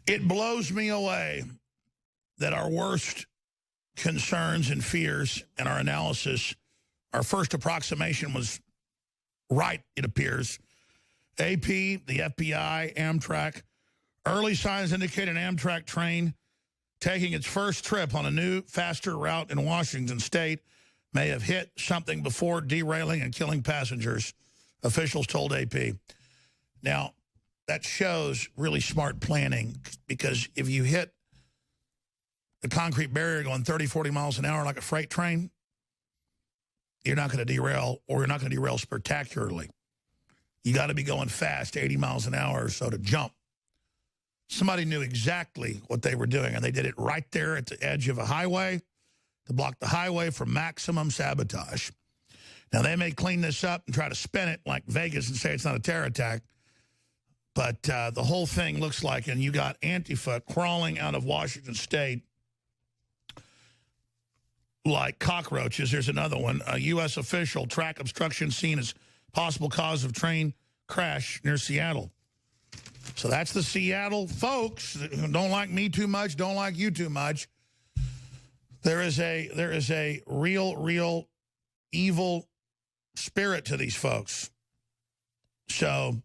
It blows me away that our worst concerns and fears and our analysis, our first approximation was right, it appears. AP, the FBI, Amtrak. Early signs indicate an Amtrak train taking its first trip on a new, faster route in Washington state may have hit something before derailing and killing passengers, officials told AP. Now, that shows really smart planning, because if you hit the concrete barrier going 30, 40 miles an hour like a freight train, you're not going to derail, or you're not going to derail spectacularly. You got to be going fast, 80 miles an hour or so to jump. Somebody knew exactly what they were doing, and they did it right there at the edge of a highway to block the highway from maximum sabotage. Now, they may clean this up and try to spin it like Vegas and say it's not a terror attack, but the whole thing looks like, and you got Antifa crawling out of Washington state like cockroaches. There's another one. A U.S. official, track obstruction seen as possible cause of train crash near Seattle. So that's the Seattle folks who don't like me too much, don't like you too much. There is a real evil spirit to these folks. So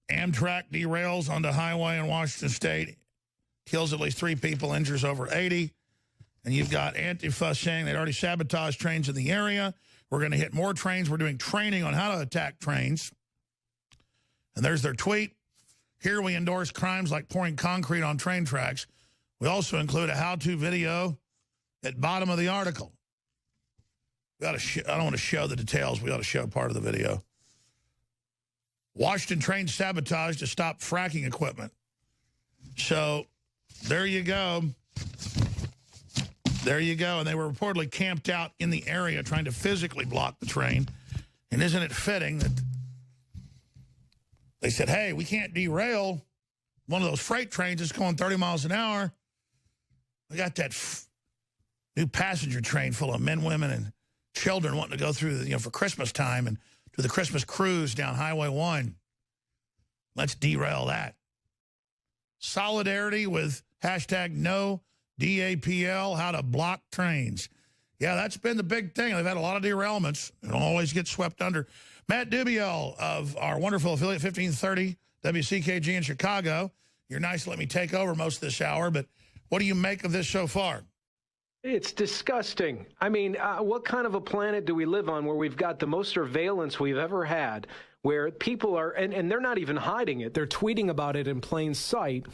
Amtrak derails onto highway in Washington state, kills at least 3 people, injures over 80. And you've got Antifa saying they'd already sabotaged trains in the area. We're going to hit more trains. We're doing training on how to attack trains. And there's their tweet. Here we endorse crimes like pouring concrete on train tracks. We also include a how-to video at bottom of the article. I don't want to show the details. We ought to show part of the video. Washington train sabotage to stop fracking equipment. So there you go. There you go. And they were reportedly camped out in the area trying to physically block the train. And isn't it fitting that they said, hey, we can't derail one of those freight trains that's going 30 miles an hour. We got that new passenger train full of men, women, and children wanting to go through, for Christmas time and do the Christmas cruise down Highway 1. Let's derail that. Solidarity with hashtag no DAPL, how to block trains. Yeah, that's been the big thing. They've had a lot of derailments and always get swept under. Matt Dubiel of our wonderful affiliate 1530 WCKG in Chicago. You're nice to let me take over most of this hour, but what do you make of this so far? It's disgusting. I mean, what kind of a planet do we live on where we've got the most surveillance we've ever had, where people are, and they're not even hiding it. They're tweeting about it in plain sight.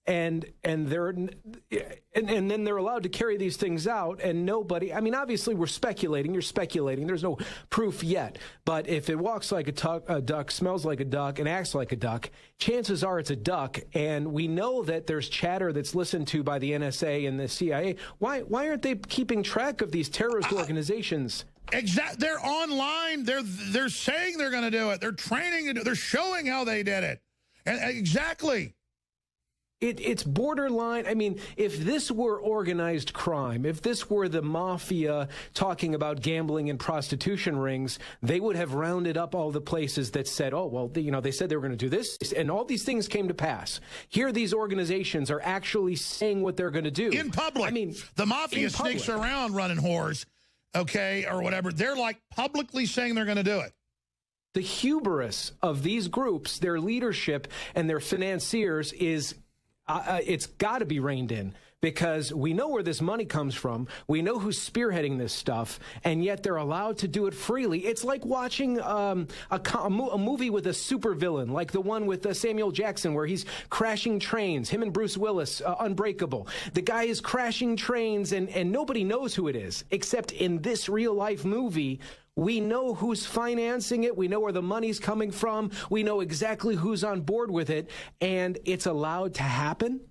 And then they're allowed to carry these things out, and nobody. I mean, obviously, we're speculating. You're speculating. There's no proof yet. But if it walks like a duck, smells like a duck, and acts like a duck, chances are it's a duck. And we know that there's chatter that's listened to by the NSA and the CIA. Why aren't they keeping track of these terrorist organizations? Exactly. They're online. They're saying they're going to do it. They're training to do it. They're showing how they did it. And exactly. It's borderline. I mean, if this were organized crime, if this were the mafia talking about gambling and prostitution rings, they would have rounded up all the places that said, oh, well, they said they were going to do this, and all these things came to pass. Here, these organizations are actually saying what they're going to do. In public. I mean, the mafia sneaks around running whores, okay, or whatever. They're like publicly saying they're going to do it. The hubris of these groups, their leadership and their financiers is... it's got to be reined in, because we know where this money comes from. We know who's spearheading this stuff, and yet they're allowed to do it freely. It's like watching a movie with a supervillain, like the one with Samuel Jackson, where he's crashing trains, him and Bruce Willis, Unbreakable. The guy is crashing trains, and nobody knows who it is, except in this real-life movie, we know who's financing it. We know where the money's coming from. We know exactly who's on board with it, and it's allowed to happen.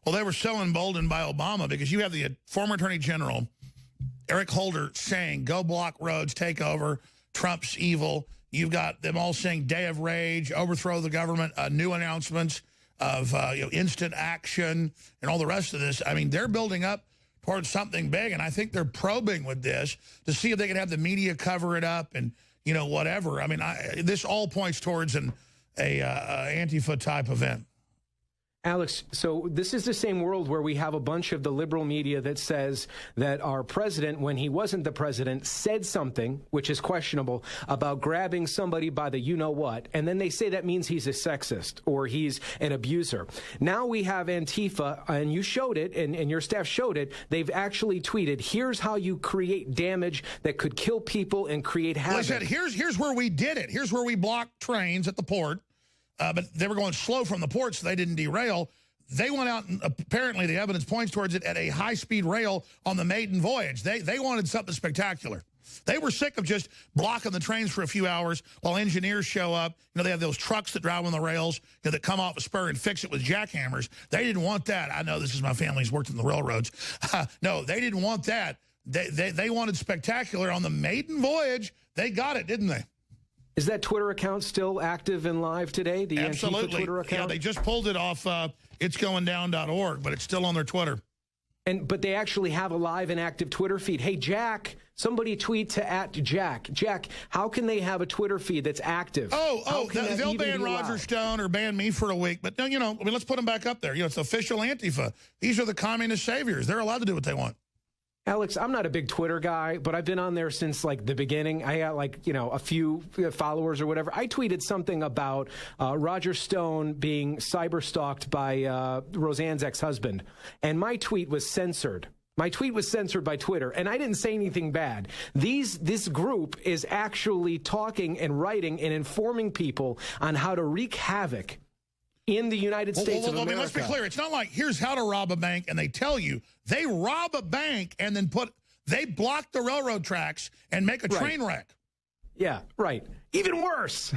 Well, they were so emboldened by Obama, because you have the former Attorney General, Eric Holder, saying, go block roads, take over, Trump's evil. You've got them all saying day of rage, overthrow the government, new announcements of instant action, and all the rest of this. I mean, they're building up towards something big, and I think they're probing with this to see if they can have the media cover it up and, whatever. I mean, this all points towards a Antifa-type event. Alex, so this is the same world where we have a bunch of the liberal media that says that our president, when he wasn't the president, said something, which is questionable, about grabbing somebody by the you-know-what, and then they say that means he's a sexist or he's an abuser. Now we have Antifa, and you showed it, and your staff showed it. They've actually tweeted, here's how you create damage that could kill people and create havoc. Well, I said, here's where we did it. Here's where we blocked trains at the port. But they were going slow from the port, so they didn't derail. They went out, and apparently the evidence points towards it, at a high-speed rail on the maiden voyage. They wanted something spectacular. They were sick of just blocking the trains for a few hours while engineers show up. You know, they have those trucks that drive on the rails, you know, that come off a spur and fix it with jackhammers. They didn't want that. I know this is my family's worked in the railroads. No, they didn't want that. They wanted spectacular on the maiden voyage. They got it, didn't they? Is that Twitter account still active and live today? The Absolutely. Antifa Twitter account? Yeah, they just pulled it off itsgoingdown.org, but it's still on their Twitter. But they actually have a live and active Twitter feed. Hey, Jack, somebody tweet to @Jack. Jack, how can they have a Twitter feed that's active? They'll ban Roger Stone or ban me for a week. But, you know, I mean, let's put them back up there. You know, it's official Antifa. These are the communist saviors. They're allowed to do what they want. Alex, I'm not a big Twitter guy, but I've been on there since, like, the beginning. I got, like, you know, a few followers or whatever. I tweeted something about Roger Stone being cyber-stalked by Roseanne's ex-husband, and my tweet was censored. My tweet was censored by Twitter, and I didn't say anything bad. This group is actually talking and writing and informing people on how to wreak havoc in the United States of America. I mean, let's be clear. It's not like, here's how to rob a bank, and they tell you. They rob a bank and then they block the railroad tracks and make a train wreck. Yeah, right. Even worse.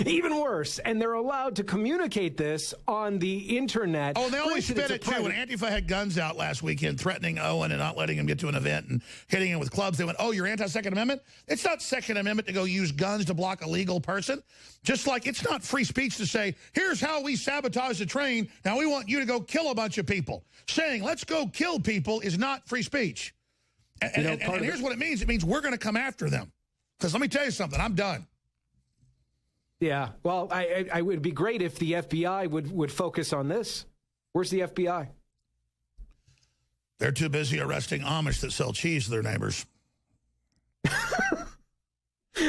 Even worse. And they're allowed to communicate this on the internet. Oh, and they always spin it, too. When Antifa had guns out last weekend threatening Owen and not letting him get to an event and hitting him with clubs, they went, oh, you're anti-Second Amendment? It's not Second Amendment to go use guns to block a legal person. Just like it's not free speech to say, here's how we sabotage the train. Now we want you to go kill a bunch of people. Saying, let's go kill people is not free speach. And here's what it means. It means we're going to come after them. Because let me tell you something, I'm done. Yeah, well, I would be great if the FBI would focus on this. Where's the FBI? They're too busy arresting Amish that sell cheese to their neighbors.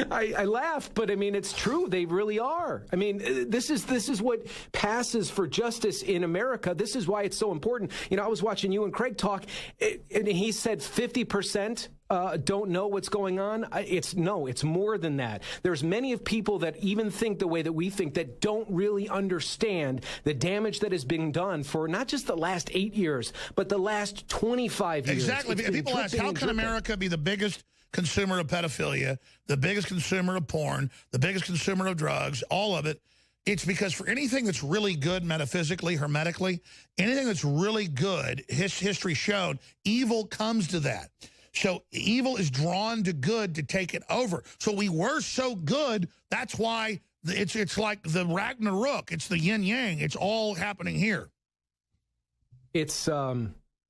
I laugh, but I mean, it's true. They really are. I mean, this is what passes for justice in America. This is why it's so important. You know, I was watching you and Craig talk, and he said 50% don't know what's going on. It's more than that. There's many of people that even think the way that we think that don't really understand the damage that has been done for not just the last 8 years, but the last 25 years. Exactly. People ask, how can America be the biggest consumer of pedophilia, the biggest consumer of porn, the biggest consumer of drugs, all of it? It's because for anything that's really good metaphysically, hermetically, anything that's really good, history showed, evil comes to that. So evil is drawn to good to take it over. So we were so good, that's why it's like the Ragnarok. It's the yin-yang. It's all happening here. It's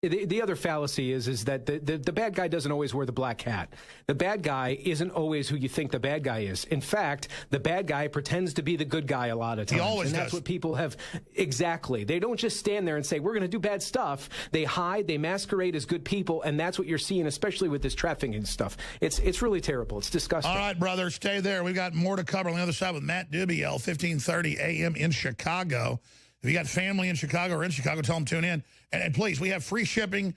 the other fallacy is that the bad guy doesn't always wear the black hat. The bad guy isn't always who you think the bad guy is. In fact, the bad guy pretends to be the good guy a lot of times. He always does. And that's what people have. Exactly. They don't just stand there and say, we're going to do bad stuff. They hide, they masquerade as good people, and that's what you're seeing, especially with this trafficking stuff. It's really terrible. It's disgusting. All right, brother, stay there. We've got more to cover on the other side with Matt Dubiel, 1530 a.m. in Chicago. If you got family in Chicago or in Chicago, tell them tune in. And please, we have free shipping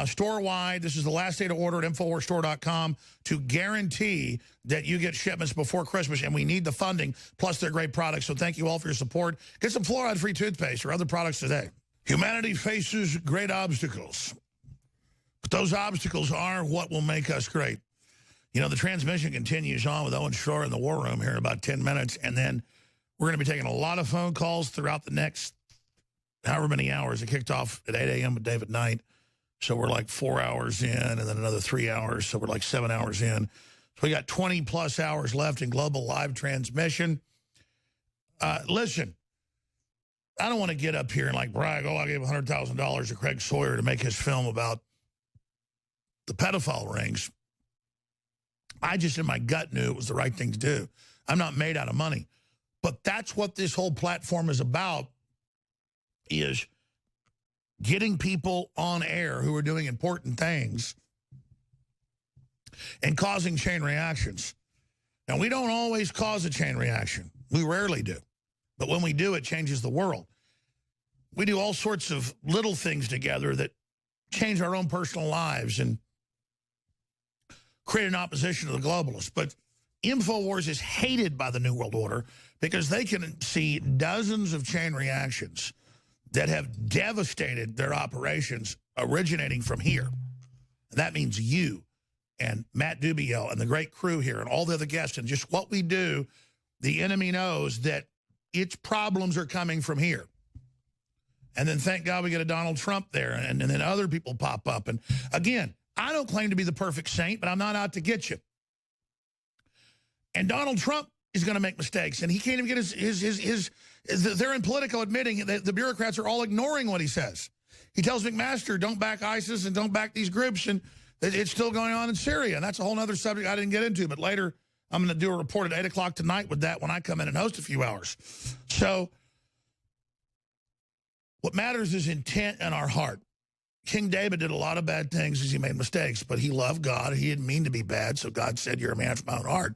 store-wide. This is the last day to order at InfoWarsStore.com to guarantee that you get shipments before Christmas. And we need the funding, plus they're great products. So thank you all for your support. Get some fluoride-free toothpaste or other products today. Humanity faces great obstacles. But those obstacles are what will make us great. You know, the transmission continues on with Owen Schroer in the War Room here in about 10 minutes. And then we're going to be taking a lot of phone calls throughout the next however many hours. It kicked off at 8 a.m. with David Knight. So we're like 4 hours in and then another 3 hours. So we're like 7 hours in. So we got 20-plus hours left in global live transmission. Listen, I don't want to get up here and like brag, I gave $100,000 to Craig Sawyer to make his film about the pedophile rings. I just in my gut knew it was the right thing to do. I'm not made out of money. But that's what this whole platform is about. is getting people on air who are doing important things and causing chain reactions. Now, we don't always cause a chain reaction. We rarely do. But when we do, it changes the world. We do all sorts of little things together that change our own personal lives and create an opposition to the globalists. But InfoWars is hated by the New World Order because they can see dozens of chain reactions that have devastated their operations originating from here. And that means you and Matt Dubiel and the great crew here and all the other guests and just what we do. The enemy knows that its problems are coming from here. And then thank God we get a Donald Trump there, and then other people pop up. And again, I don't claim to be the perfect saint, but I'm not out to get you. And Donald Trump is going to make mistakes, and he can't even get they're in Politico admitting that the bureaucrats are all ignoring what he says. He tells McMaster, don't back ISIS and don't back these groups, and it's still going on in Syria. And that's a whole other subject I didn't get into, but later I'm going to do a report at 8 o'clock tonight with that when I come in and host a few hours. So what matters is intent in our heart. King David did a lot of bad things as he made mistakes, but he loved God. He didn't mean to be bad, so God said, you're a man after my own heart.